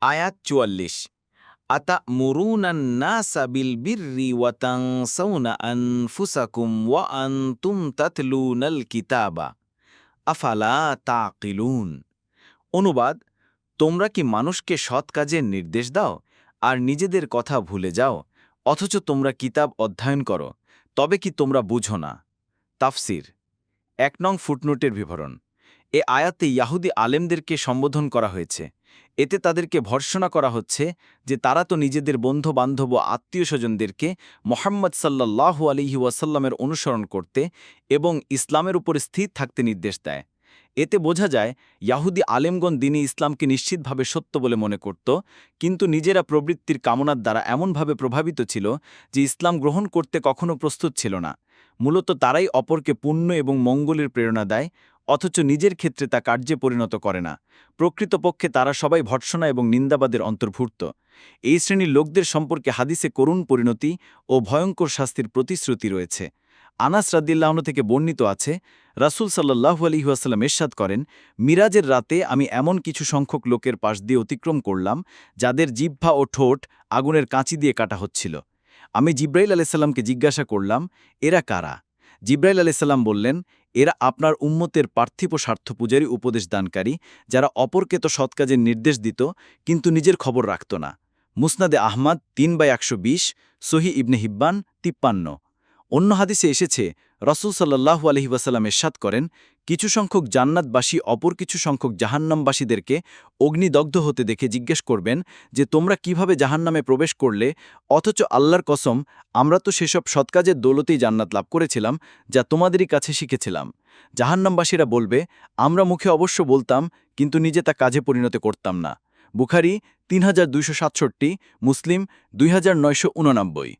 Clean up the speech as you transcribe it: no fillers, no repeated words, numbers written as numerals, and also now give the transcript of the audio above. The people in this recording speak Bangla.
আয়াত ৪৪ আতা'মুরুনান নাসা বিল বিররি ওয়া তানসাউনা আনফুসাকুম ওয়া আনতুম তাতলুনাল কিতাবা আফালা তাকিলুন। অনুবাদ: তোমরা কি মানুষকে সৎ কাজের নির্দেশ দাও আর নিজেদের কথা ভুলে যাও, অথচ তোমরা কিতাব অধ্যয়ন করো, তবে কি তোমরা বুঝো না? তাফসির ১ নং ফুটনোটের বিবরণ। এ আয়াতে ইয়াহুদি আলেমদেরকে সম্বোধন করা হয়েছে। এতে তাদেরকে ভর্ৎসনা করা হচ্ছে যে তারা তো নিজেদের বন্ধু-বান্ধব ও আত্মীয়-স্বজনদেরকে মুহাম্মদ সাল্লাল্লাহু আলাইহি ওয়াসাল্লামের অনুসরণ করতে এবং ইসলামের উপর স্থির থাকতে নির্দেশ দেয়। এতে বোঝা যায় ইয়াহুদি আলেমগণ দ্বীনে ইসলামকে নিশ্চিতভাবে সত্য বলে মনে করত, কিন্তু নিজেরা প্রবৃত্তির কামনার দ্বারা এমনভাবে প্রভাবিত ছিল যে ইসলাম গ্রহণ করতে কখনো প্রস্তুত ছিল না। মূলত তারাই অপরকে পুণ্য এবং মঙ্গলের প্রেরণা দেয়, অথচ নিজের ক্ষেত্রে তা কার্যে পরিণত করে না। প্রকৃতপক্ষে তারা সবাই ভর্ৎসনা এবং নিন্দাবাদের অন্তর্ভুক্ত। এই শ্রেণীর লোকদের সম্পর্কে হাদিসে করুণ পরিণতি ও ভয়ঙ্কর শাস্তির প্রতিশ্রুতি রয়েছে। আনাস রাদিয়াল্লাহু আনহু থেকে বর্ণিত আছে, রাসূল সাল্লাল্লাহু আলাইহি ওয়াসাল্লাম ইরশাদ করেন, মিরাজের রাতে আমি এমন কিছু সংখ্যক লোকের পাশ দিয়ে অতিক্রম করলাম যাদের জিহ্বা ও ঠোঁট আগুনের কাঁচি দিয়ে কাটা হচ্ছিল। আমি জিব্রাইল আলাইহিস সালামকে জিজ্ঞাসা করলাম, এরা কারা? জিব্রাইল আলাইহিস সালাম বললেন, এরা আপনার উম্মতের পার্থিব স্বার্থ পূজারী উপদেশ দানকারী, যারা অপরকে তো সৎ কাজের নির্দেশ দিত কিন্তু নিজের খবর রাখত না। মুসনাদে আহমাদ ৩/১২০, সহিহ ইবনে হিব্বান ৫৩। অন্য হাদিসে এসেছে, রাসূল সাল্লাল্লাহু আলাইহি ওয়াসাল্লাম ইরশাদ করেন, কিছু সংখ্যক জান্নাতবাসী অপর কিছু সংখ্যক জাহান্নামবাসীদেরকে অগ্নিদগ্ধ হতে দেখে জিজ্ঞেস করবেন যে তোমরা কিভাবে জাহান্নামে প্রবেশ করলে, অথচ আল্লাহর কসম, আমরা তো সেসব সৎকাজের দৌলতেই জান্নাত লাভ করেছিলাম যা তোমাদেরই কাছে শিখেছিলাম। জাহান্নামবাসীরা বলবে, আমরা মুখে অবশ্য বলতাম কিন্তু নিজে তা কাজে পরিণত করতাম না। বুখারী ৩২৬৭, মুসলিম ২৯৮৯।